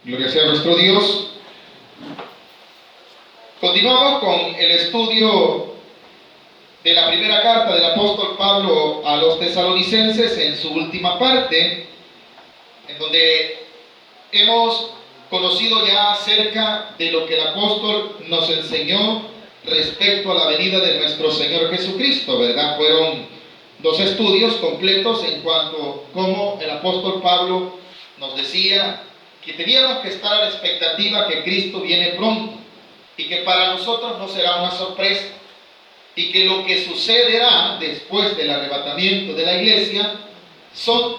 Gloria sea a nuestro Dios. Continuamos con el estudio de la primera carta del apóstol Pablo a los tesalonicenses en su última parte, en donde hemos conocido ya acerca de lo que el apóstol nos enseñó respecto a la venida de nuestro Señor Jesucristo, ¿verdad? Fueron dos estudios completos en cuanto a cómo el apóstol Pablo nos decía que teníamos que estar a la expectativa que Cristo viene pronto y que para nosotros no será una sorpresa y que lo que sucederá después del arrebatamiento de la iglesia son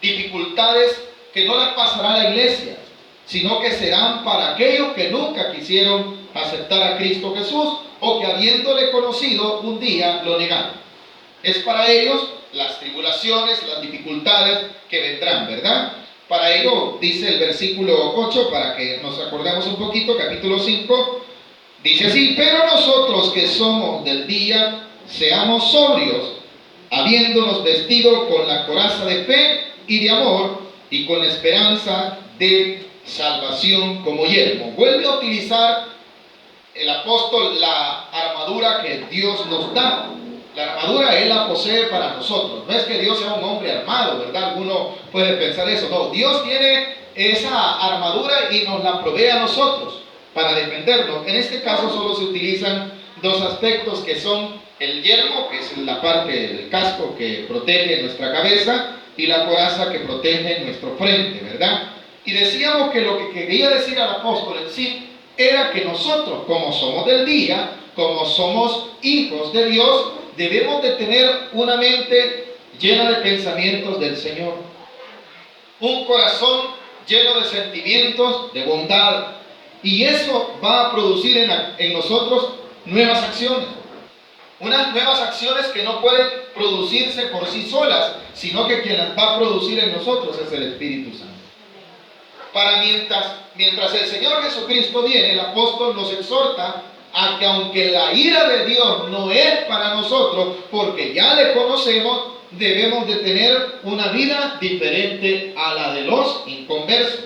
dificultades que no las pasará la iglesia, sino que serán para aquellos que nunca quisieron aceptar a Cristo Jesús o que habiéndole conocido un día lo negaron. Es para ellos las tribulaciones, las dificultades que vendrán, ¿verdad? Para ello dice el versículo 8, para que nos acordemos un poquito, capítulo 5, dice así: pero nosotros que somos del día, seamos sobrios, habiéndonos vestido con la coraza de fe y de amor, y con la esperanza de salvación como yelmo. Vuelve a utilizar el apóstol la armadura que Dios nos da. La armadura Él la posee para nosotros. No es que Dios sea un hombre armado, ¿verdad? Alguno puede pensar eso. No, Dios tiene esa armadura y nos la provee a nosotros para defendernos. En este caso solo se utilizan dos aspectos, que son el yelmo, que es la parte del casco que protege nuestra cabeza, y la coraza que protege nuestro frente, ¿verdad? Y decíamos que lo que quería decir al apóstol en sí era que nosotros, como somos del día, como somos hijos de Dios, debemos de tener una mente llena de pensamientos del Señor, un corazón lleno de sentimientos de bondad, y eso va a producir en nosotros nuevas acciones. Unas nuevas acciones que no pueden producirse por sí solas, sino que quien las va a producir en nosotros es el Espíritu Santo. Para mientras el Señor Jesucristo viene, el apóstol nos exhorta a que aunque la ira de Dios no es para nosotros, porque ya le conocemos, debemos de tener una vida diferente a la de los inconversos.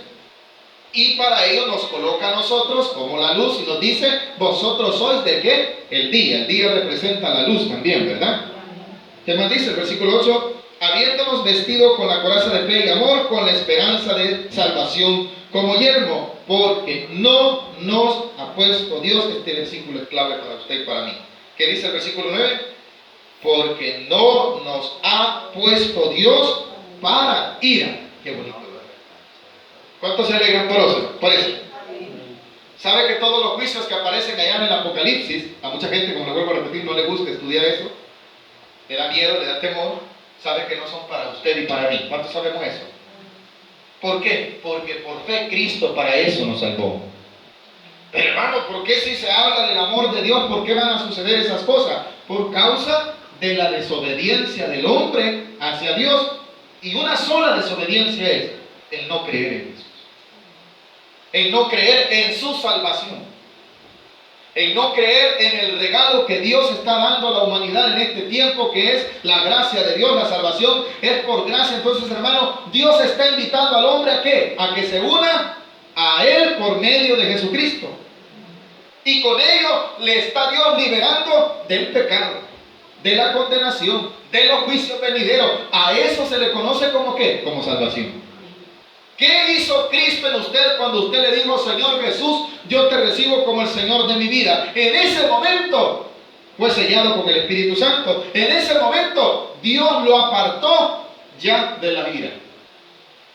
Y para ello nos coloca a nosotros como la luz y nos dice: vosotros sois ¿de qué? El día representa la luz también, ¿verdad? ¿Qué más dice el versículo 8? Habiéndonos vestido con la coraza de fe y amor, con la esperanza de salvación como yelmo, porque no nos ha puesto Dios. Este versículo es clave para usted y para mí. ¿Qué dice el versículo 9? Porque no nos ha puesto Dios para ira. Qué bonito, ¿verdad? ¿Cuántos se alegran por eso? ¿Sabe que todos los juicios que aparecen allá en el Apocalipsis, a mucha gente, como lo vuelvo a repetir, no le gusta estudiar eso, le da miedo, le da temor, sabe que no son para usted y para mí? ¿Cuántos sabemos eso? ¿Por qué? Porque por fe Cristo para eso nos salvó. Pero hermano, ¿por qué si se habla del amor de Dios, por qué van a suceder esas cosas? Por causa de la desobediencia del hombre hacia Dios. Y una sola desobediencia es el no creer en Jesús, el no creer en su salvación, el no creer en el regalo que Dios está dando a la humanidad en este tiempo, que es la gracia de Dios. La salvación es por gracia. Entonces, hermano, Dios está invitando al hombre ¿a qué? A que se una a Él por medio de Jesucristo. Y con ello le está Dios liberando del pecado, de la condenación, de los juicios venideros. A eso se le conoce como ¿qué? Como salvación. ¿Qué hizo Cristo en usted cuando usted le dijo: Señor Jesús, yo te recibo como el Señor de mi vida? En ese momento fue sellado con el Espíritu Santo. En ese momento Dios lo apartó ya de la ira.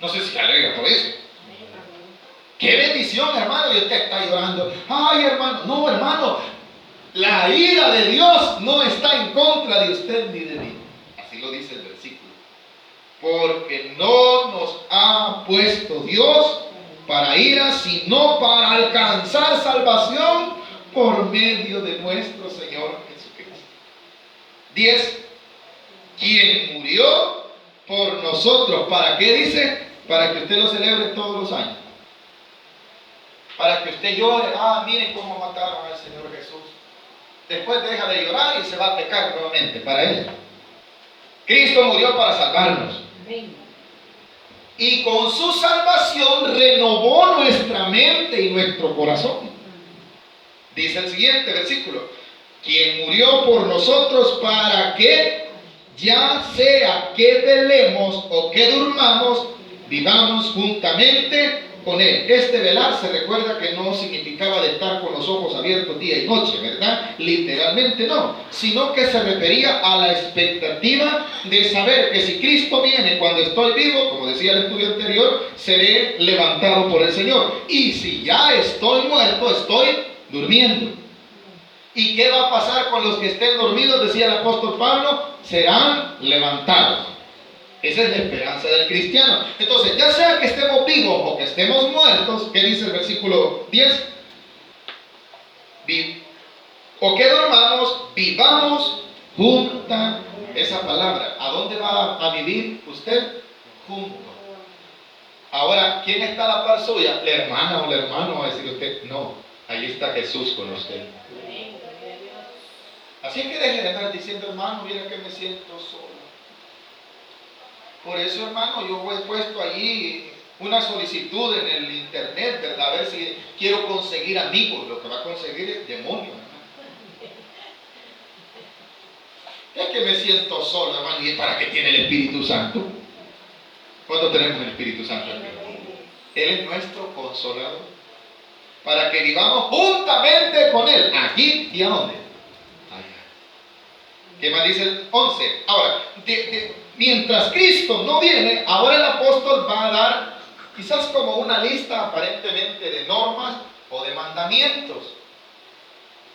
No sé si se alegra por eso. ¡Qué bendición, hermano! Y usted está llorando. ¡Ay, hermano! No, hermano. La ira de Dios no está en contra de usted ni de mí. Así lo dice el versículo. Porque no nos ha puesto Dios para ira, sino para alcanzar salvación por medio de nuestro Señor Jesucristo. 10. Quien murió por nosotros. ¿Para qué dice? Para que usted lo celebre todos los años. Para que usted llore: ah, miren cómo mataron al Señor Jesús. Después deja de llorar y se va a pecar nuevamente. Para Él Cristo murió para salvarnos. y con su salvación renovó nuestra mente y nuestro corazón. Dice el siguiente versículo: quien murió por nosotros para que, ya sea que velemos o que durmamos, vivamos juntamente con Él. Este velar se recuerda que no significaba de estar con los ojos abiertos día y noche, ¿verdad? Literalmente no, sino que se refería a la expectativa de saber que si Cristo viene cuando estoy vivo, como decía el estudio anterior, seré levantado por el Señor. Y si ya estoy muerto, estoy durmiendo. ¿Y qué va a pasar con los que estén dormidos? Decía el apóstol Pablo: serán levantados. Esa es la esperanza del cristiano. Entonces, ya sea que estemos vivos o que estemos muertos, ¿qué dice el versículo 10? O que dormamos, vivamos junta. Esa palabra, ¿a dónde va a vivir usted? Junto. Ahora, ¿quién está a la par suya? La hermana o el hermano, va a decir usted. No, ahí está Jesús con usted. Así es que deje de estar diciendo: hermano, mira que me siento solo. Por eso, hermano, yo he puesto allí una solicitud en el internet, ¿verdad? A ver si quiero conseguir amigos. Lo que va a conseguir es demonio, hermano. Es que me siento solo, hermano. ¿Y para qué tiene el Espíritu Santo? ¿Cuándo tenemos el Espíritu Santo aquí? Él es nuestro consolador, para que vivamos juntamente con Él. ¿Aquí y a dónde? Allá. ¿Qué más dice el 11? Ahora, mientras Cristo no viene, ahora el apóstol va a dar quizás como una lista aparentemente de normas o de mandamientos.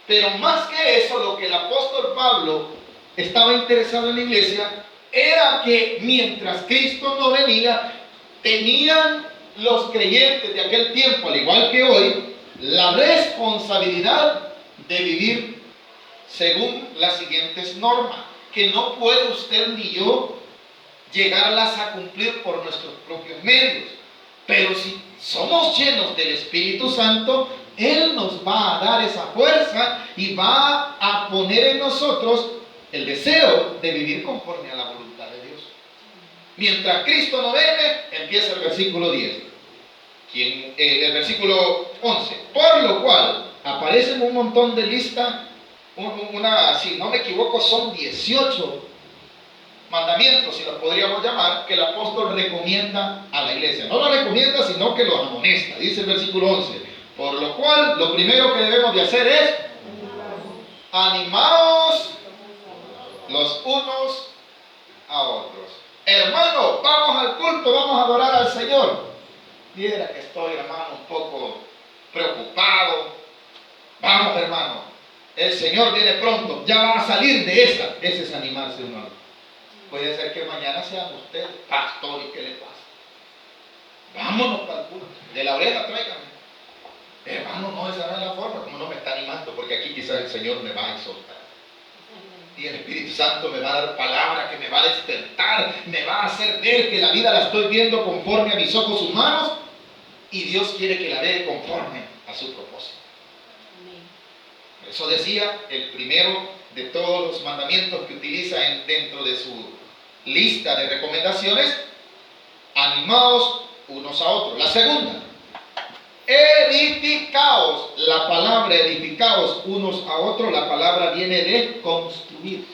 Pero más que eso, lo que el apóstol Pablo estaba interesado en la iglesia era que mientras Cristo no venía, tenían los creyentes de aquel tiempo, al igual que hoy, la responsabilidad de vivir según las siguientes normas, que no puede usted ni yo llegarlas a cumplir por nuestros propios medios. Pero si somos llenos del Espíritu Santo, Él nos va a dar esa fuerza y va a poner en nosotros el deseo de vivir conforme a la voluntad de Dios. Mientras Cristo no viene, empieza el versículo 10. El versículo 11. Por lo cual, aparecen un montón de listas, si no me equivoco, son 18 mandamientos, si los podríamos llamar, que el apóstol recomienda a la iglesia. No lo recomienda, sino que los amonesta. Dice el versículo 11. Por lo cual, lo primero que debemos de hacer es animaos los unos a otros. Hermano, vamos al culto, vamos a adorar al Señor. Viera que estoy, hermano, un poco preocupado. Vamos, hermano, el Señor viene pronto, ya va a salir de esa. Ese es animarse uno a otro. Puede ser que mañana sean ustedes, pastor, ¿y qué le pasa? Vámonos para el culto. De la oreja tráigame. Hermano, no, esa no es la forma. Como no me está animando, porque aquí quizás el Señor me va a exhortar. Y el Espíritu Santo me va a dar palabra que me va a despertar, me va a hacer ver que la vida la estoy viendo conforme a mis ojos humanos, y Dios quiere que la vea conforme a su propósito. Por eso decía, el primero de todos los mandamientos que utiliza dentro de su lista de recomendaciones: animaos unos a otros. La segunda: edificaos. La palabra edificaos unos a otros, la palabra viene de construir.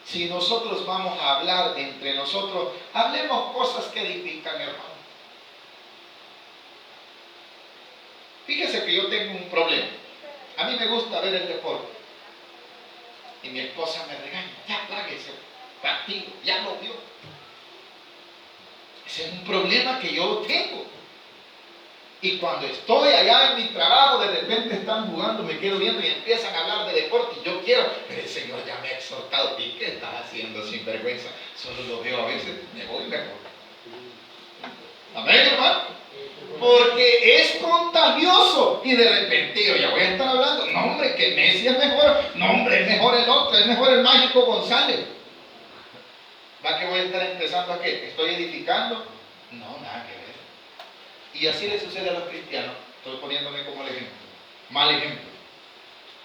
Si nosotros vamos a hablar entre nosotros, hablemos cosas que edifican, hermano. Fíjese que yo tengo un problema. A mí me gusta ver el deporte. Y mi esposa me regaña: ya pague ese partido, ya lo vio. Ese es un problema que yo tengo. Y cuando estoy allá en mi trabajo, de repente están jugando, me quedo viendo y empiezan a hablar de deporte y yo quiero, pero el Señor ya me ha exhortado. ¿Y qué estás haciendo, sinvergüenza? Solo lo veo a veces, me voy mejor. Amén, hermano. Porque es contagioso. Y de repente yo ya voy a estar hablando: no, hombre, que Messi es mejor. No, hombre, es mejor el otro, es mejor el Mágico González. ¿Va que voy a estar empezando a qué? ¿Estoy edificando? No, nada que ver. Y así le sucede a los cristianos. Estoy poniéndome como el ejemplo, mal ejemplo.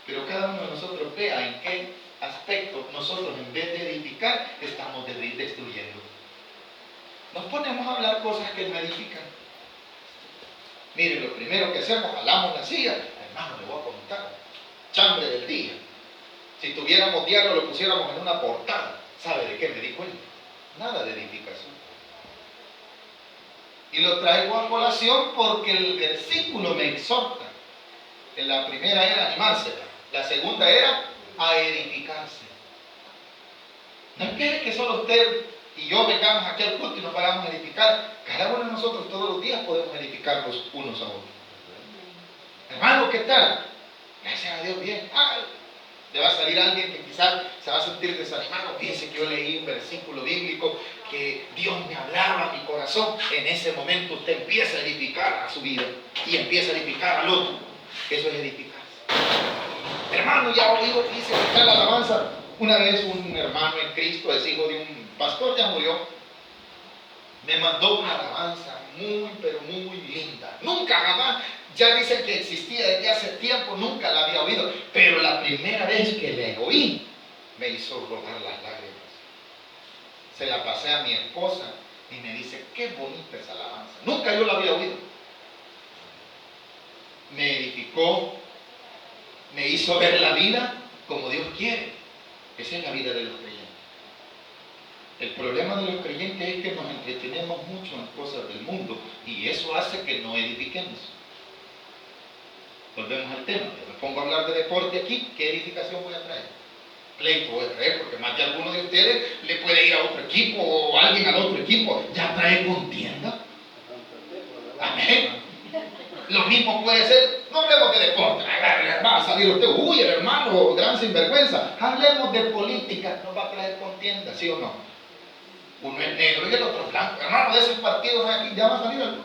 Pero cada uno de nosotros vea en qué aspecto nosotros, en vez de edificar, estamos destruyendo. nos ponemos a hablar cosas que no edifican. Mire, lo primero que hacemos, jalamos la silla, hermano, le voy a contar, chambre del día. Si tuviéramos diario, lo pusiéramos en una portada. ¿Sabe de qué me di cuenta? Nada de edificación. Y lo traigo a colación porque el versículo me exhorta. En la primera era animarse, la segunda era a edificarse. No espere que solo usted y yo vengamos aquí al culto y nos vayamos a edificar. Cada uno de nosotros todos los días podemos edificarnos unos a otros. Hermano, ¿qué tal? Gracias a Dios, bien. Le va a salir alguien que quizás se va a sentir desanimado. Fíjense que yo leí un versículo bíblico que Dios me hablaba a mi corazón. En ese momento usted empieza a edificar a su vida y empieza a edificar al otro. Eso es edificarse. Hermano, ya oído que dice que la alabanza. Una vez un hermano en Cristo, es hijo de un pastor, ya murió, me mandó una alabanza muy, pero muy linda. Nunca jamás, ya dicen que existía desde hace tiempo, nunca la había oído, pero la primera vez que la oí, me hizo rodar las lágrimas. Se la pasé a mi esposa y me dice, qué bonita esa alabanza. Nunca yo la había oído. Me edificó, me hizo ver la vida como Dios quiere. Esa es la vida de los creyentes. El problema de los creyentes es que nos entretenemos mucho en cosas del mundo y eso hace que no edifiquemos. Volvemos al tema. Yo me pongo a hablar de deporte aquí. ¿Qué edificación voy a traer? Pleito voy a traer porque más de alguno de ustedes le puede ir a otro equipo o alguien al otro equipo. Ya trae contienda. Amén. Lo mismo puede ser, no hablemos de deporte, va a salir usted, uy, el hermano, gran sinvergüenza. Hablemos de política, nos va a traer contienda, ¿sí o no? Uno es negro y el otro es blanco. Hermano, de esos partidos aquí ya va a salir algo.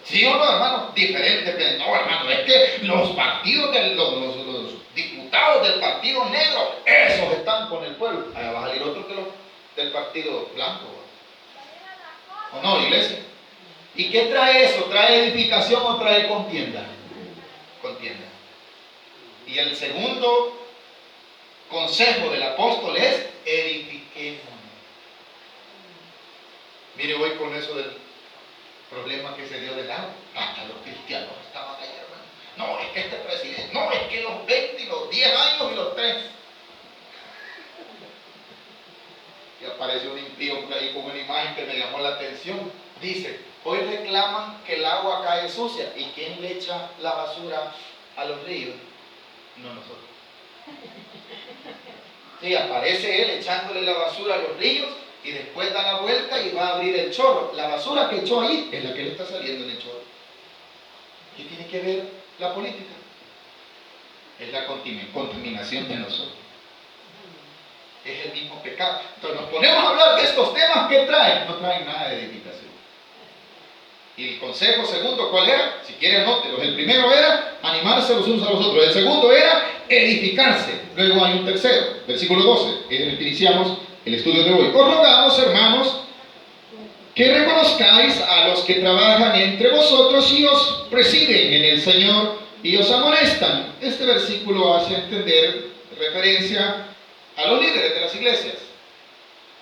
¿Sí o no, hermano? Diferente, pero no, hermano, es que los partidos de los diputados del partido negro, esos están con el pueblo. Allá va a salir otro que los del partido blanco. ¿O no, iglesia? ¿Y qué trae eso? ¿Trae edificación o trae contienda? Contienda. Y el segundo consejo del apóstol es edifiquémonos. Mire, voy con eso del problema que se dio del agua. Hasta los cristianos estaban ahí, hermano. No, es que este presidente, no, es que los 20 y los 10 años y los 3. Y apareció un impío por ahí con una imagen que me llamó la atención. Dice, hoy reclaman que el agua cae sucia. ¿Y quién le echa la basura a los ríos? No nosotros. Sí, aparece él echándole la basura a los ríos y después da la vuelta y va a abrir el chorro. La basura que echó ahí es la que le está saliendo en el chorro. ¿Qué tiene que ver la política? Es la contaminación de nosotros. Es el mismo pecado. Entonces nos ponemos a hablar de estos temas. ¿Qué traen? No traen nada de edificación. Y el consejo segundo, ¿cuál era? Si quiere anótelo. El primero era animarse los unos a los otros. El segundo era edificarse. Luego hay un tercero, versículo 12, es el que iniciamos el estudio de hoy. Os rogamos, hermanos, que reconozcáis a los que trabajan entre vosotros y os presiden en el Señor y os amonestan. Este versículo hace entender referencia a los líderes de las iglesias,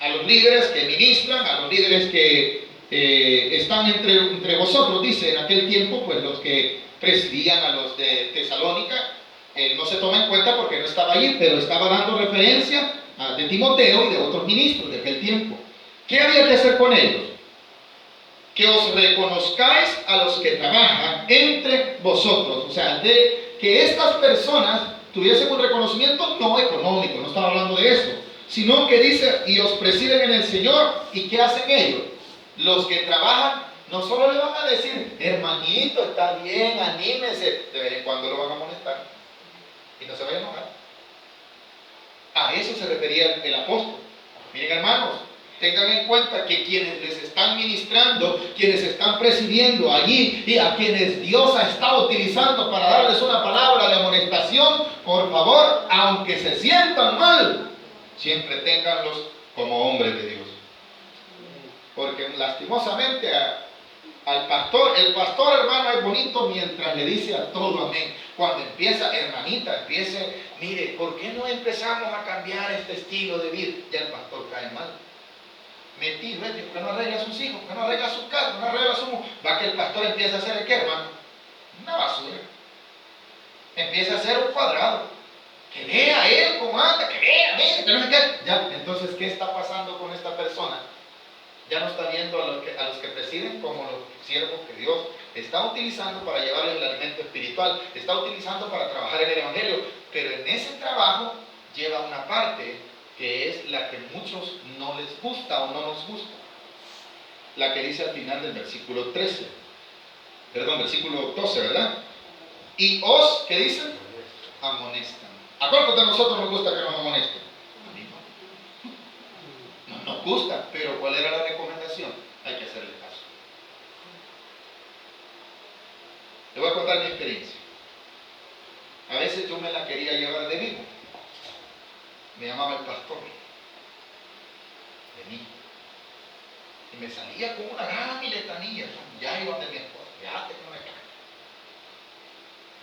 a los líderes que ministran, a los líderes que están entre vosotros. Dice en aquel tiempo, pues los que presidían a los de Tesalónica, no se toma en cuenta porque no estaba allí, pero estaba dando referencia de Timoteo y de otros ministros de aquel tiempo. ¿Qué había que hacer con ellos? Que os reconozcáis a los que trabajan entre vosotros. O sea, de que estas personas tuviesen un reconocimiento no económico, no estaba hablando de eso, sino que dice, y os presiden en el Señor. ¿Y qué hacen ellos? Los que trabajan no solo le van a decir, hermanito, está bien, anímese, de vez en cuando lo van a molestar y no se vaya a enojar. A eso se refería el apóstol. Miren, hermanos, tengan en cuenta que quienes les están ministrando, quienes están presidiendo allí y a quienes Dios ha estado utilizando para darles una palabra de amonestación, por favor, aunque se sientan mal, siempre ténganlos como hombres de Dios. Porque lastimosamente al pastor, el pastor, hermano, es bonito mientras le dice a todo amén. Cuando empieza, hermanita, empiece, mire, ¿por qué no empezamos a cambiar este estilo de vida? Ya el pastor cae mal. metido, que no arregla a sus hijos, que no arregla sus casas, no arregla a su mujer. Va que el pastor empieza a hacer el qué, hermano, una basura. Empieza a hacer un cuadrado. Que vea él cómo anda, que vea, que no sé qué. Ya, entonces, ¿qué está pasando con esta persona? Ya no está viendo a los que presiden como los siervos que Dios está utilizando para llevarles el alimento espiritual, está utilizando para trabajar en el Evangelio, pero en ese trabajo lleva una parte que es la que muchos no les gusta o no nos gusta. La que dice al final del versículo 13, perdón, versículo 12, ¿verdad? Y os, ¿qué dicen? Amonestan. ¿A cuántos de nosotros nos gusta que nos amonesten? A mí no. No nos gusta, pero ¿cuál era la recomendación? Hay que hacerle caso. Le voy a contar mi experiencia. A veces yo me la quería llevar de vivo. Me llamaba el pastor de mí. Y me salía con una gran letanía. Ya iba de mi esposa. Ya te no me cae.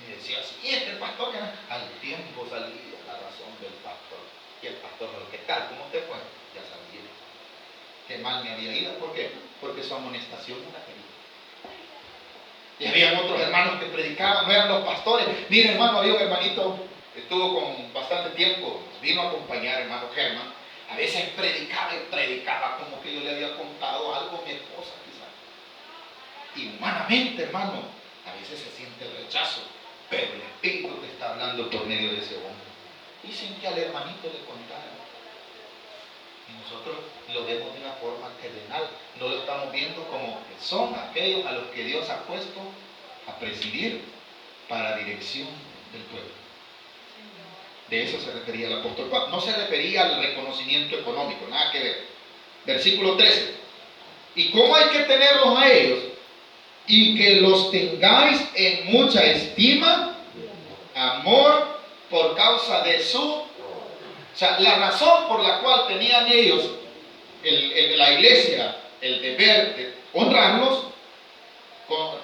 Y decía, sí, el pastor que al tiempo salía la razón del pastor. Y el pastor, ¿qué tal? ¿Cómo te fue? Ya sabía. Qué mal me había ido. ¿Por qué? Porque su amonestación no la quería. Y había otros hermanos que predicaban, no eran los pastores. Mira, hermano, había un hermanito que estuvo con bastante tiempo, vino a acompañar, hermano Germán. A veces predicaba y predicaba como que yo le había contado algo a mi esposa, quizás. Y humanamente, hermano, a veces se siente el rechazo, pero el Espíritu te está hablando por medio de ese hombre. Y sin que al hermanito le contara. Y nosotros lo vemos de una forma terrenal, no lo estamos viendo como que son aquellos a los que Dios ha puesto a presidir para dirección del pueblo. De eso se refería el apóstol Pablo. No se refería al reconocimiento económico, nada que ver. Versículo 13. ¿Y cómo hay que tenerlos a ellos? Y que los tengáis en mucha estima, amor, por causa de su... O sea, la razón por la cual tenían ellos, la iglesia, el deber de honrarlos,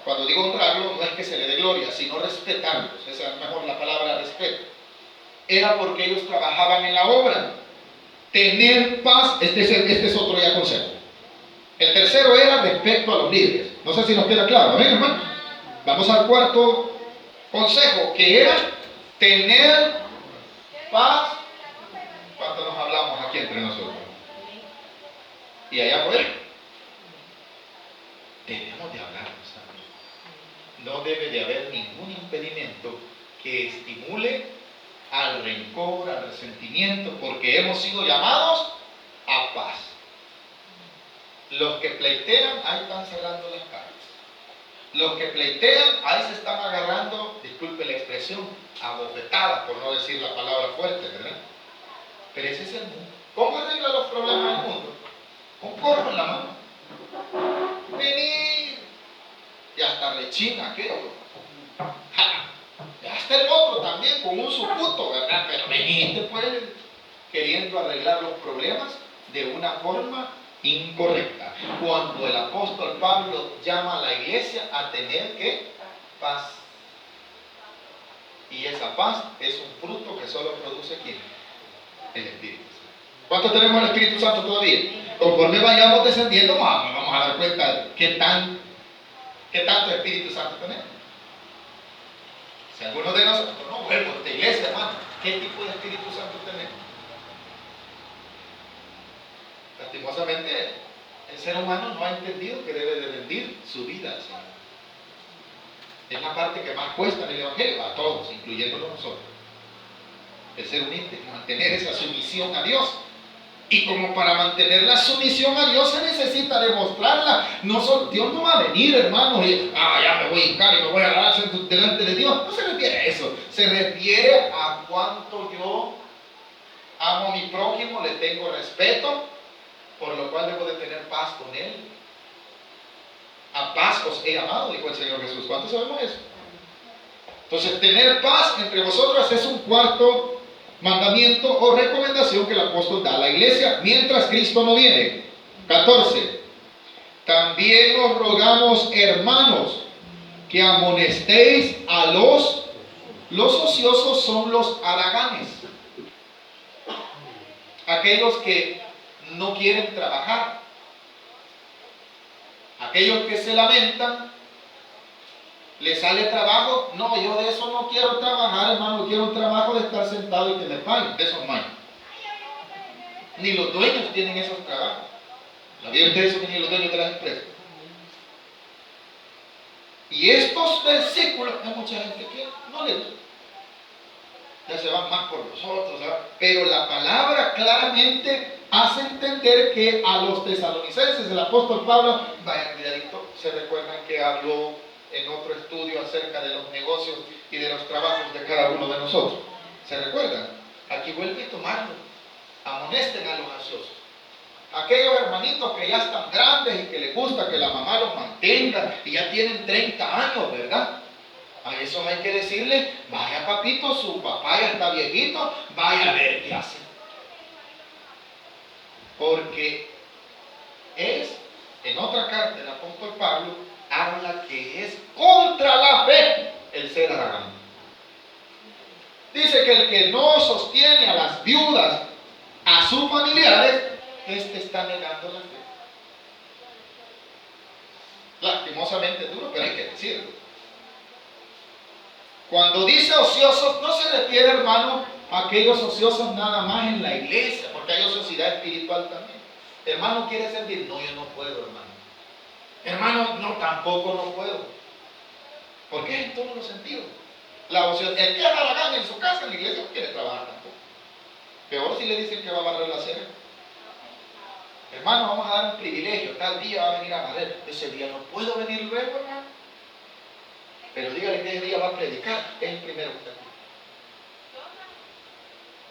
cuando digo honrarlos, no es que se le dé gloria, sino respetarlos. Esa es mejor la palabra respeto. Era porque ellos trabajaban en la obra. Tener paz, este es otro ya consejo. El tercero era respecto a los líderes. No sé si nos queda claro, ¿ven, hermano? Vamos al cuarto consejo, que era tener paz. ¿Cuánto nos hablamos aquí entre nosotros? Y allá afuera. Debemos de hablarnos también. No debe de haber ningún impedimento que estimule al rencor, al resentimiento, porque hemos sido llamados a paz. Los que pleitean, ahí están cerrando las caras. Los que pleitean, ahí se están agarrando, disculpe la expresión, a bofetadas, por no decir la palabra fuerte, ¿verdad? Pero ese es el mundo. ¿Cómo arregla los problemas del mundo? Con corro en la mano. Venir. Y hasta rechina aquello. Hasta el otro también con un suputo, ¿verdad? Pero veniste pues queriendo arreglar los problemas de una forma incorrecta. Cuando el apóstol Pablo llama a la iglesia a tener ¿qué? Paz. Y esa paz es un fruto que solo produce ¿quién? El Espíritu Santo. ¿Cuántos tenemos el Espíritu Santo todavía? Conforme vayamos descendiendo, vamos a dar cuenta de qué tanto Espíritu Santo tenemos. Si algunos de nosotros no vuelvo a esta iglesia, hermano, ¿qué tipo de Espíritu Santo tenemos? Lastimosamente, el ser humano no ha entendido que debe de rendir su vida al Señor. Es la parte que más cuesta en el Evangelio, a todos, incluyéndonos nosotros. El ser humilde, mantener esa sumisión a Dios. Y como para mantener la sumisión a Dios se necesita demostrarla. Dios no va a venir, hermanos, y ya me voy a hincar y me voy a agarrar delante de Dios. No se refiere a eso. Se refiere a cuánto yo amo a mi prójimo, le tengo respeto, por lo cual debo de tener paz con él. A paz os he amado, dijo el Señor Jesús. ¿Cuántos sabemos eso? Entonces, tener paz entre vosotros es un cuarto mandamiento o recomendación que el apóstol da a la iglesia mientras Cristo no viene. 14. También os rogamos, hermanos, que amonestéis a los ociosos son los haraganes, aquellos que no quieren trabajar, Aquellos que se lamentan, les sale trabajo. No, yo de eso no quiero trabajar, hermano. Quiero un trabajo de estar sentado y que me paguen. De esos no hay. Ni los dueños tienen esos trabajos. ¿Sabían ustedes eso que ni los dueños de las empresas? Y estos versículos, hay mucha gente que no le gusta. Ya se van más por nosotros, ¿sabes? Pero la palabra claramente hace entender que a los tesalonicenses, el apóstol Pablo, vaya cuidadito, se recuerdan que habló en otro estudio acerca de los negocios y de los trabajos de cada uno de nosotros. ¿Se recuerdan? Aquí vuelve a tomarlo. Amonesten a los ansiosos. Aquellos hermanitos que ya están grandes y que les gusta que la mamá los mantenga y ya tienen 30 años, ¿verdad? A esos hay que decirle, vaya papito, su papá ya está viejito, vaya a ver qué hace. Porque en otra carta del apóstol Pablo, habla que es contra la fe el ser arrogante. Dice que el que no sostiene a las viudas, a sus familiares, este está negando la fe. Lastimosamente duro, pero hay que decirlo. Cuando dice ociosos, no se refiere, hermano, a aquellos ociosos nada más en la iglesia, porque hay ociosidad espiritual también. Hermano, ¿quiere servir? No, yo no puedo, hermano. Hermano, no, tampoco no puedo. Porque es en todos los sentidos. La ociosidad, el que es haragán en su casa, en la iglesia, no quiere trabajar tampoco. Peor si le dicen que va a barrer la acera. Hermano, vamos a dar un privilegio. Tal día va a venir a barrer. Ese día no puedo venir luego, hermano. Pero dígale que ese día va a predicar. Es el primero que está.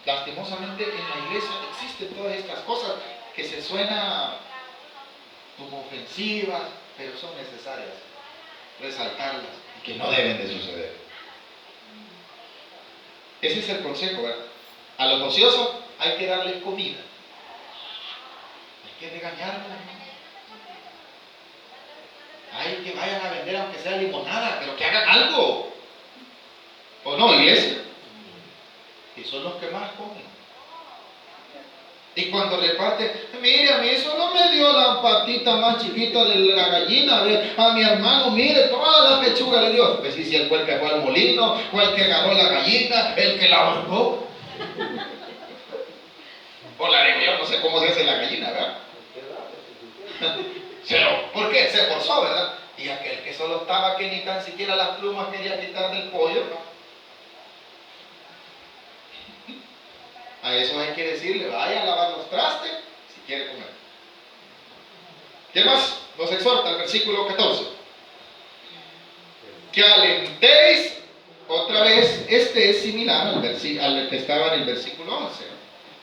Lastimosamente en la iglesia existen todas estas cosas que se suenan como ofensivas, pero son necesarias resaltarlas y que no deben de suceder. Ese es el consejo, ¿verdad? A los ociosos hay que darles comida. Hay que regañarlos. Hay que vayan a vender aunque sea limonada, pero que hagan algo. ¿O no, iglesia? Y son los que más comen. Y cuando reparten, mire, a mí solo me dio la patita más chiquita de la gallina, a mi hermano, mire, toda la pechuga le dio. Pues sí, si él fue el que fue al molino, fue el que agarró la gallina, el que la ahorcó. O la yo no sé cómo se hace la gallina, ¿verdad? Pero, ¿por qué? Se esforzó, ¿verdad? Y aquel que solo estaba que ni tan siquiera las plumas quería quitar del pollo, ¿no? A eso hay que decirle, vaya a lavar los trastes si quiere comer. ¿Qué más? Nos exhorta el versículo 14. Que alentéis, otra vez, este es similar al que estaba en el versículo 11.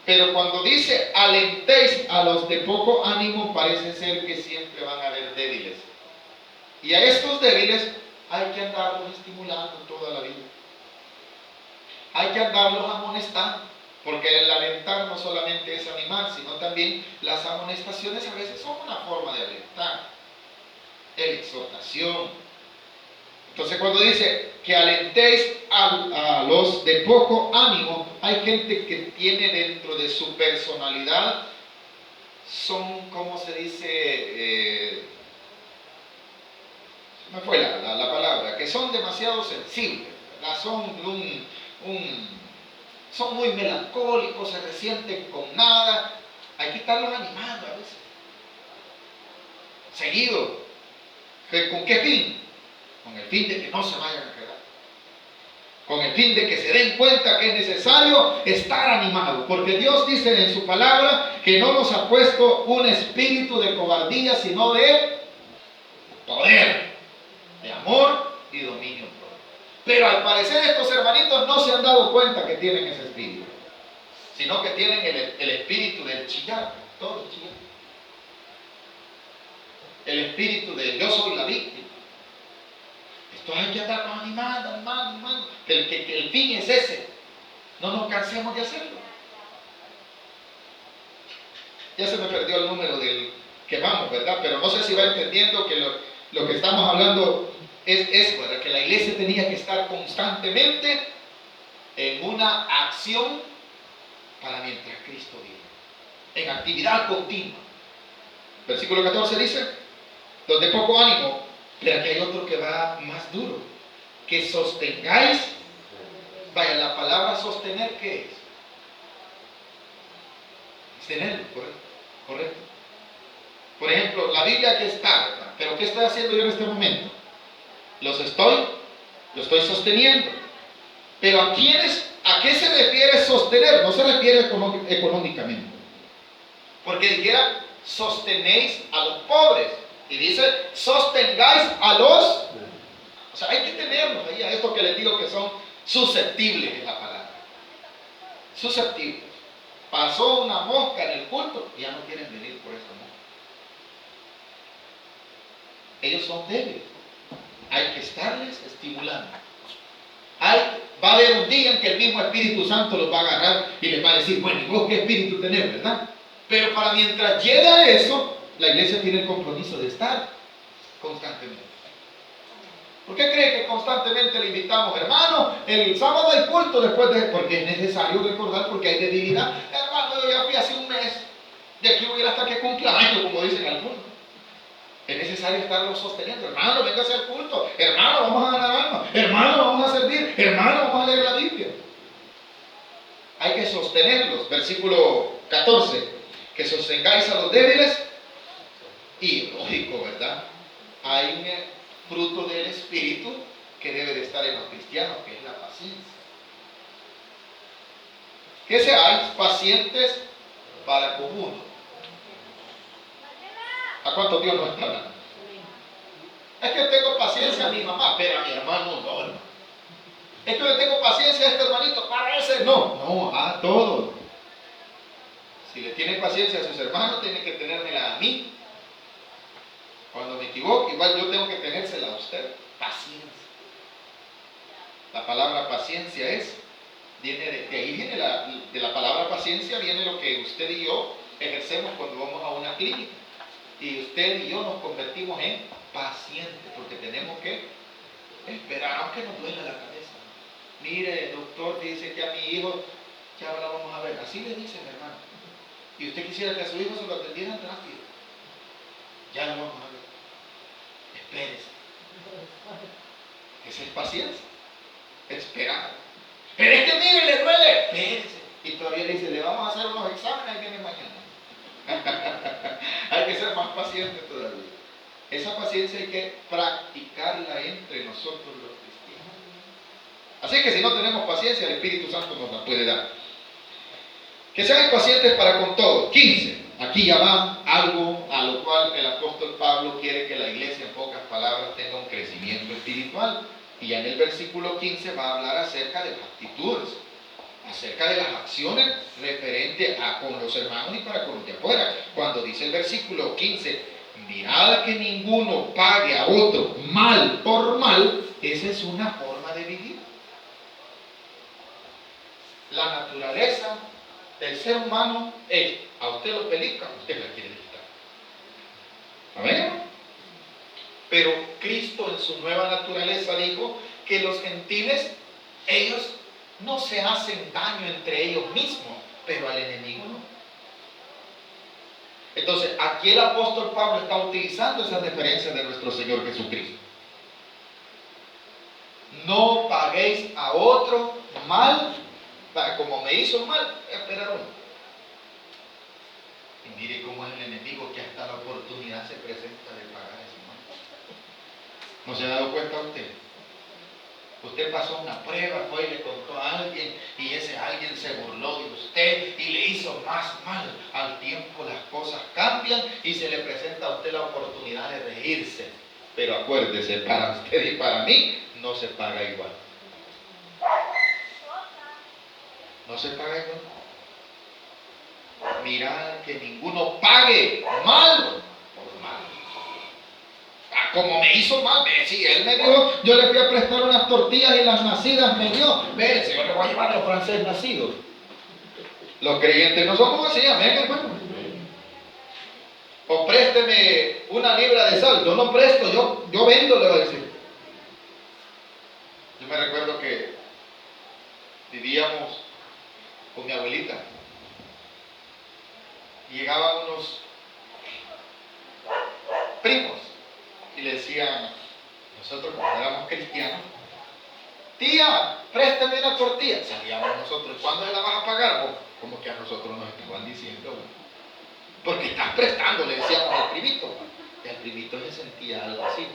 Pero cuando dice alentéis a los de poco ánimo, parece ser que siempre van a haber débiles. Y a estos débiles hay que andarlos estimulando toda la vida. Hay que andarlos amonestando. Porque el alentar no solamente es animar, sino también las amonestaciones a veces son una forma de alentar. La exhortación. Entonces cuando dice que alentéis a los de poco ánimo, hay gente que tiene dentro de su personalidad, son, ¿cómo se dice? Me fue la palabra, que son demasiado sensibles, ¿verdad? Son muy melancólicos, se resienten con nada. Hay que estarlos animando a veces. Seguido. ¿Con qué fin? Con el fin de que no se vayan a quedar. Con el fin de que se den cuenta que es necesario estar animado. Porque Dios dice en su palabra que no nos ha puesto un espíritu de cobardía, sino de poder, de amor y dominio. Pero al parecer estos hermanitos no se han dado cuenta que tienen ese espíritu, sino que tienen el espíritu del chillar, todo chillar. El espíritu de yo soy la víctima. Esto hay que andarnos animando. Que el fin es ese. No nos cansemos de hacerlo. Ya se me perdió el número del que vamos, ¿verdad? Pero no sé si va entendiendo que lo que estamos hablando es ¿verdad? Que la iglesia tenía que estar constantemente en una acción para mientras Cristo vive, en actividad continua. Versículo 14 dice, los de poco ánimo, pero aquí hay otro que va más duro, que sostengáis. Vaya, la palabra sostener, ¿qué es? Sostenerlo, correcto, correcto. Por ejemplo, la Biblia aquí está, ¿verdad? Pero ¿qué estoy haciendo yo en este momento? Lo estoy sosteniendo. Pero ¿a qué se refiere sostener? No se refiere económicamente. Porque dijera, sostenéis a los pobres. Y dice, sostengáis a los... O sea, hay que tenerlos ahí, a esto que les digo que son susceptibles en la palabra. Susceptibles. Pasó una mosca en el culto y ya no quieren venir por esa mosca. Ellos son débiles. Hay que estarles estimulando. Va a haber un día en que el mismo Espíritu Santo los va a agarrar y les va a decir, bueno, ¿y vos qué espíritu tenés, verdad? Pero para mientras llega eso, la iglesia tiene el compromiso de estar constantemente. ¿Por qué cree que constantemente le invitamos, hermano, el sábado hay culto después de... Porque es necesario recordar, porque hay debilidad. Hermano, yo ya fui hace un mes, de aquí voy a ir hasta que cumpla año, como dicen algunos. Es necesario estarlo sosteniendo. Hermano, venga a hacer culto. Hermano, vamos a ganar alma. Hermano, vamos a servir. Hermano, vamos a leer la Biblia. Hay que sostenerlos. Versículo 14. Que sostengáis a los débiles. Y lógico, ¿verdad? Hay un fruto del Espíritu que debe de estar en los cristianos, que es la paciencia. Que seáis pacientes para con uno. ¿A cuánto Dios nos está hablando? Es que yo tengo paciencia a mi mamá, pero a mi hermano no, hermano. Es que yo tengo paciencia a este hermanito, para ese no. No, a todos. Si le tiene paciencia a sus hermanos, tiene que tenérmela a mí. Cuando me equivoco, igual yo tengo que tenérsela a usted. Paciencia. La palabra paciencia viene de ahí viene de la palabra paciencia, viene lo que usted y yo ejercemos cuando vamos a una clínica. Y usted y yo nos convertimos en pacientes, porque tenemos que esperar, aunque nos duela la cabeza. Mire, doctor, dice que a mi hijo, ya ahora vamos a ver. Así le dicen, hermano. Y usted quisiera que a su hijo se lo atendieran rápido. Ya lo vamos a ver. Espérese. Esa es paciencia. Esperar. Pero es que mire, le duele. Espérese. Y todavía le dice, le vamos a hacer unos exámenes, viene mañana. Hay que ser más paciente todavía. Esa paciencia hay que practicarla entre nosotros los cristianos. Así que si no tenemos paciencia, el Espíritu Santo nos la puede dar. Que sean pacientes para con todo. 15. Aquí ya va algo a lo cual el apóstol Pablo quiere que la iglesia, en pocas palabras, tenga un crecimiento espiritual. Y ya en el versículo 15 va a hablar acerca de las actitudes, acerca de las acciones referentes a con los hermanos y para con los de afuera. Cuando dice el versículo 15, mirad que ninguno pague a otro mal por mal, esa es una forma de vivir. La naturaleza del ser humano es, a usted lo pelica, usted la quiere quitar. ¿Amén? Pero Cristo en su nueva naturaleza dijo que los gentiles, ellos no se hacen daño entre ellos mismos, pero al enemigo no. Entonces, aquí el apóstol Pablo está utilizando esa referencia de nuestro Señor Jesucristo. No paguéis a otro mal, como me hizo mal, esperar uno. Y mire cómo es el enemigo que hasta la oportunidad se presenta de pagar ese mal. ¿No se ha dado cuenta usted? Usted pasó una prueba, fue y le contó a alguien y ese alguien se burló de usted y le hizo más mal. Al tiempo las cosas cambian y se le presenta a usted la oportunidad de reírse. Pero acuérdese, para usted y para mí no se paga igual. No se paga igual. Mirad que ninguno pague mal por mal. Como me hizo mal, ve, si él me dio, yo le fui a prestar unas tortillas y las nacidas me dio. Ve, si yo le voy a llevar a los franceses nacidos. Los creyentes no somos así, amén, hermano. O présteme una libra de sal. Yo no presto, yo vendo, le va a decir. Yo me recuerdo que vivíamos con mi abuelita. Y llegaban unos primos y le decían, nosotros cuando éramos cristianos, tía, préstame una tortilla. Salíamos nosotros, ¿cuándo se la vas a pagar? Pues, como que a nosotros nos estaban diciendo, porque estás prestando, le decíamos al primito. Y el primito se sentía algo así.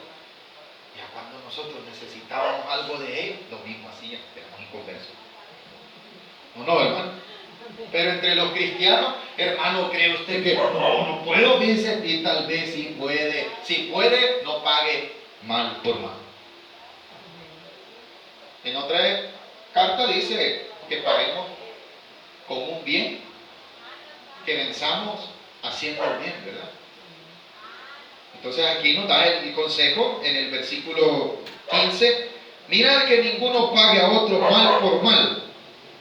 Ya cuando nosotros necesitábamos algo de él, lo mismo hacían, éramos inconversos. ¿O no, hermano? Pero entre los cristianos, hermano, ¿cree usted que no puedo? Dice, y tal vez sí puede. Si puede, no pague mal por mal. En otra carta dice que paguemos con un bien, que venzamos haciendo el bien, ¿verdad? Entonces aquí nos da el consejo en el versículo 15. Mirad que ninguno pague a otro mal por mal.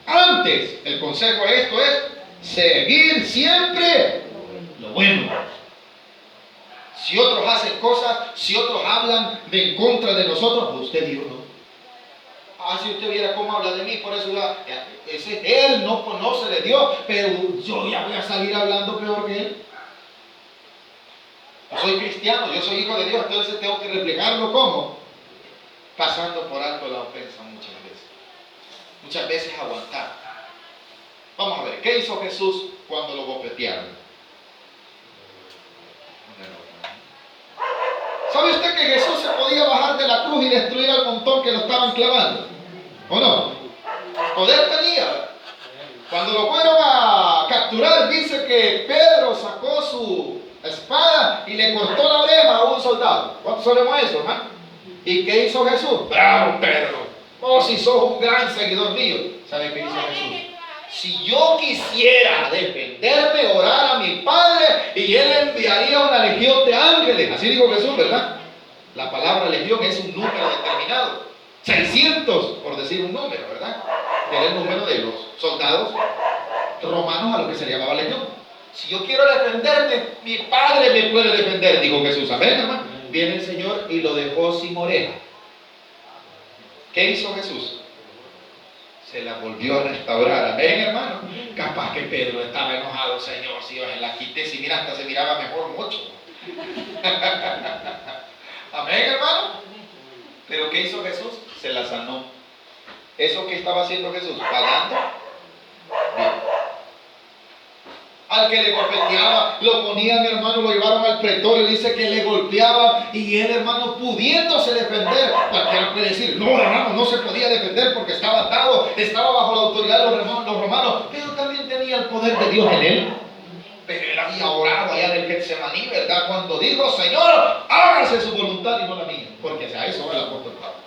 Antes, el consejo de esto es seguir siempre lo bueno. Si otros hacen cosas, si otros hablan en contra de nosotros, usted dijo no. Si usted viera cómo habla de mí, por eso él no conoce de Dios, pero yo ya voy a salir hablando peor que él. Yo soy cristiano, yo soy hijo de Dios, entonces tengo que reflejarlo como pasando por alto la ofensa muchas veces. Muchas veces aguantar. Vamos a ver, ¿qué hizo Jesús cuando lo golpearon? ¿Sabe usted que Jesús se podía bajar de la cruz y destruir al montón que lo estaban clavando? ¿O no? Poder tenía. Cuando lo fueron a capturar, dice que Pedro sacó su espada y le cortó la oreja a un soldado. ¿Cuántos sabemos eso, hermano? ¿Y qué hizo Jesús? Bravo, Pedro. Oh, si sos un gran seguidor mío. ¿Sabe qué hizo Jesús? Si yo quisiera defenderme, orar a mi Padre y Él enviaría una legión de ángeles. Así dijo Jesús, ¿verdad? La palabra legión es un número determinado. 600, por decir un número, ¿verdad? Era el número de los soldados romanos a los que se le llamaba legión. Si yo quiero defenderme, mi Padre me puede defender, dijo Jesús. Amén, hermano. Viene el Señor y lo dejó sin oreja. ¿Qué hizo Jesús? Se la volvió a restaurar. Amén, hermano. Capaz que Pedro estaba enojado, Señor, si yo se la quité, si mira, hasta se miraba mejor mucho. Amén, hermano. Pero ¿qué hizo Jesús? Se la sanó. ¿Eso que estaba haciendo Jesús? Pagando. Bien. Al que le golpeaba, lo ponían, hermano, lo llevaron al pretorio, dice que le golpeaba y él, hermano, pudiéndose defender. Cualquiera puede decir, no, hermano, no se podía defender porque estaba atado, estaba bajo la autoridad de los romanos, pero también tenía el poder de Dios en él. Pero él había orado allá del Getsemaní, ¿verdad? Cuando dijo, Señor, hágase su voluntad y no la mía, porque a eso va el apóstol Pablo.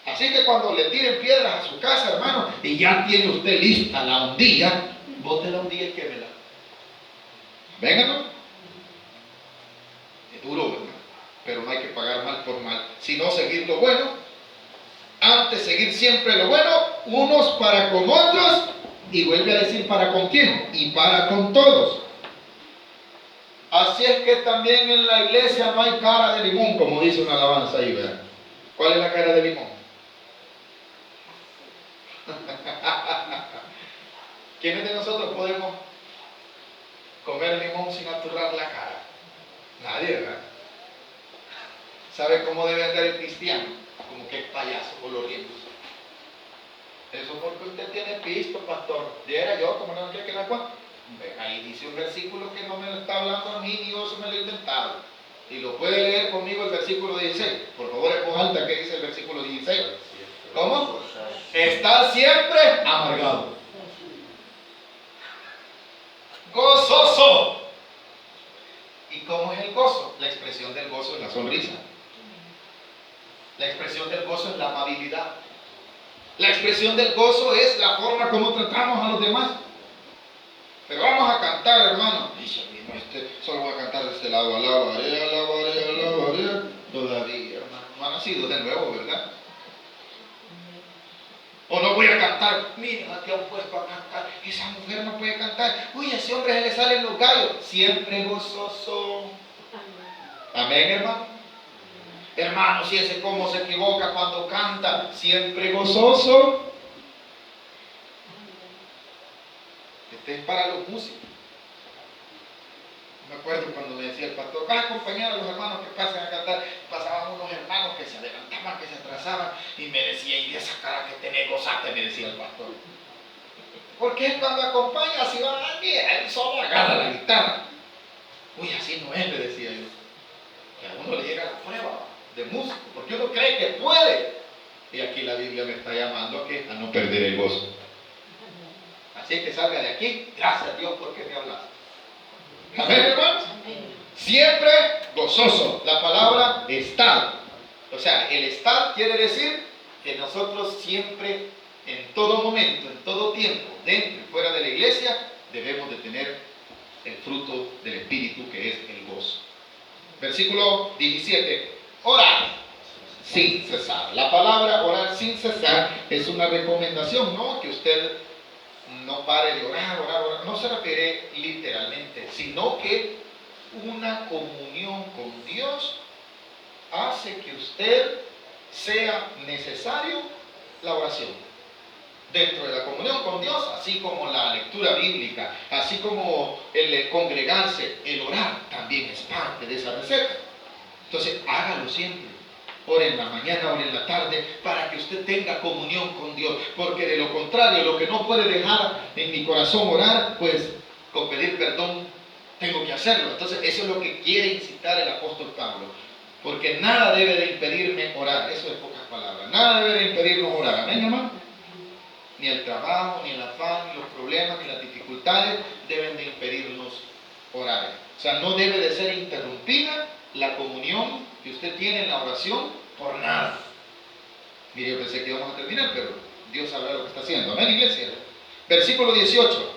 Así que cuando le tiren piedras a su casa, hermano, y ya tiene usted lista la hundilla, bótela un día y quémela. Venga, ¿no? Es duro, ¿verdad? Pero no hay que pagar mal por mal, sino seguir lo bueno. Antes seguir siempre lo bueno, unos para con otros, y vuelve a decir para con quién, y para con todos. Así es que también en la iglesia no hay cara de limón, como dice una alabanza ahí, ¿verdad? ¿Cuál es la cara de limón? ¿Quiénes de nosotros podemos comer limón sin aturrar la cara? Nadie, ¿verdad? ¿Sabe cómo debe andar el cristiano? Como que es payaso, coloriéndose. Eso porque usted tiene pisto, pastor. Diera yo, como no quiere que la cuente. Ahí dice un versículo que no me lo está hablando a mí, Dios me lo ha inventado. Y lo puede leer conmigo el versículo 16. Por favor, en voz alta, ¿qué dice el versículo 16? ¿Cómo? Está siempre amargado. Gozoso. ¿Y cómo es el gozo? La expresión del gozo es la sonrisa. La expresión del gozo es la amabilidad. La expresión del gozo es la forma como tratamos a los demás. Pero vamos a cantar, hermano. Solo voy a cantar de este lado. Alabaré, alabaré, alabaré. Todavía, hermano. No ha nacido de nuevo, ¿verdad? O no voy a cantar. Mira, te han puesto a cantar. Esa mujer no puede cantar. Uy, a ese hombre se le salen los gallos. Siempre gozoso. Amén, hermano. Hermano, si ese cómo se equivoca cuando canta. Siempre gozoso. Este es para los músicos. Me acuerdo cuando me decía el pastor, vas a acompañar a los hermanos que pasen a cantar. Pasaban unos hermanos que se adelantaban, que se atrasaban, y me decía, y de esa cara que tenés, gozate, me decía el pastor. Porque él cuando acompaña, si va a alguien, él solo agarra la guitarra. Uy, así no es, le decía yo. Que a uno le llega la prueba de músico, porque uno cree que puede. Y aquí la Biblia me está llamando a no perder el gozo. Así que salga de aquí, gracias a Dios porque me hablaste. Amén, hermanos. Siempre gozoso. La palabra estar. O sea, el estar quiere decir que nosotros siempre, en todo momento, en todo tiempo, dentro y fuera de la iglesia, debemos de tener el fruto del Espíritu, que es el gozo. Versículo 17. Orar sin cesar. La palabra orar sin cesar es una recomendación, ¿no? Que usted no pare de orar. No se refiere literalmente, sino que una comunión con Dios hace que usted sea necesario la oración. Dentro de la comunión con Dios, así como la lectura bíblica, así como el congregarse, el orar también es parte de esa receta. Entonces, hágalo siempre. Ore en la mañana, ore en la tarde, para que usted tenga comunión con Dios. Porque de lo contrario, lo que no puede dejar en mi corazón orar, pues con pedir perdón tengo que hacerlo. Entonces, eso es lo que quiere incitar el apóstol Pablo. Porque nada debe de impedirme orar. Eso es pocas palabras. Nada debe de impedirnos orar. Amén, hermano. Ni el trabajo, ni el afán, ni los problemas, ni las dificultades deben de impedirnos orar. O sea, no debe de ser interrumpida la comunión que usted tiene en la oración por nada. Mire, yo pensé que íbamos a terminar, pero Dios sabrá lo que está haciendo. Amén, iglesia. Versículo 18.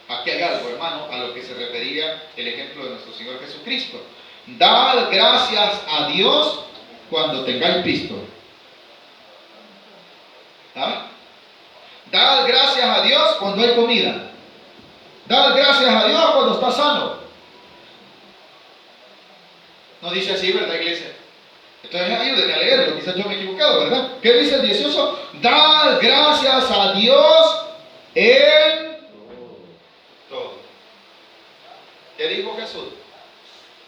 Aquí hay algo, hermano, a lo que se refería el ejemplo de nuestro Señor Jesucristo. Dad gracias a Dios cuando tengáis pisto. ¿Ah? Dad gracias a Dios cuando hay comida. Dad gracias a Dios cuando está sano. No dice así, ¿verdad, iglesia? Entonces ayúdenme a leerlo, quizás yo me he equivocado, ¿verdad? ¿Qué dice el 18? Dad gracias a Dios en todo. ¿Qué dijo Jesús?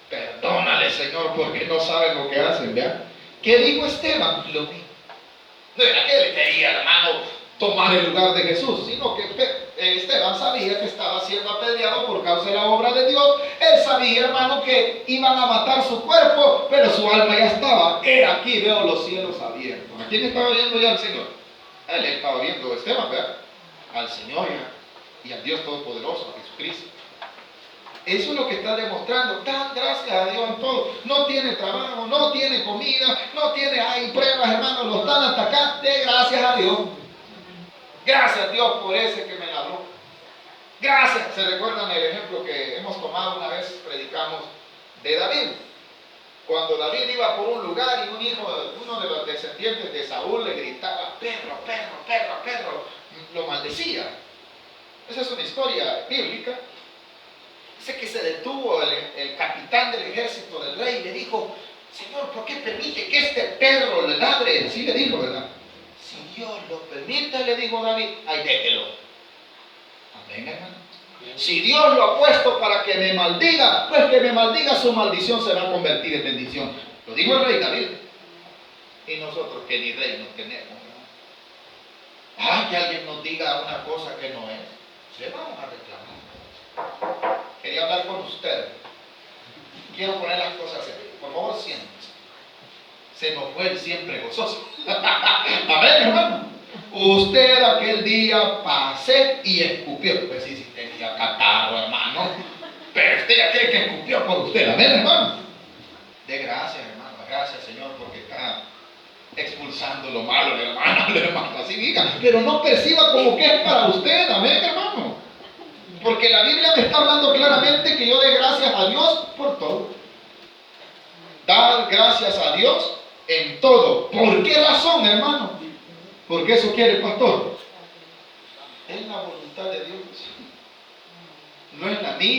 Perdónale, Señor, porque no saben lo que hacen, ¿verdad? ¿Qué dijo Esteban? Lo mismo. No era que él quería, hermano, tomar el lugar de Jesús, sino que Esteban sabía que estaba siendo apedreado por causa de la obra de Dios. Él sabía, hermano, que iban a matar su cuerpo, pero su alma ya estaba. Aquí veo los cielos abiertos. ¿A quién estaba viendo ya al Señor? Él estaba viendo a Esteban, ¿verdad? Al Señor y al Dios Todopoderoso, a Jesucristo. Eso es lo que está demostrando. Dan gracias a Dios en todo. No tiene trabajo, no tiene comida, no tiene, hay pruebas, hermano, lo están hasta acá. De gracias a Dios. Gracias a Dios por ese que me habló. Gracias. ¿Se recuerdan el ejemplo que hemos tomado una vez? Predicamos de David. Cuando David iba por un lugar y uno de los descendientes de Saúl le gritaba, perro, perro, perro, perro, lo maldecía. Esa es una historia bíblica. Dice que se detuvo el capitán del ejército del rey y le dijo, Señor, ¿por qué permite que este perro le ladre? Sí le dijo, ¿verdad? Si Dios lo permite, le dijo David, ay, déjelo. Amén, hermano. Si Dios lo ha puesto para que me maldiga, pues que me maldiga, su maldición se va a convertir en bendición. Lo dijo el rey David. Y nosotros que ni rey no tenemos, ¿no? Ah, que alguien nos diga una cosa que no es. Le vamos a reclamar. Quería hablar con usted. Quiero poner las cosas serias. Por favor, siéntese. Se nos fue el siempre gozoso. Amén, hermano. Usted aquel día pasé y escupió. Pues sí tenía catarro, hermano. Pero usted ya cree que escupió por usted. Amén, hermano. De gracias, hermano. Gracias, Señor, porque está expulsando lo malo del hermano. Así diga. Pero no perciba como que es para usted. Amén, hermano. Porque la Biblia me está hablando claramente que yo dé gracias a Dios por todo. Dar gracias a Dios en todo. ¿Por qué razón, hermano? Porque eso quiere el pastor. Es la voluntad de Dios. No es la mía.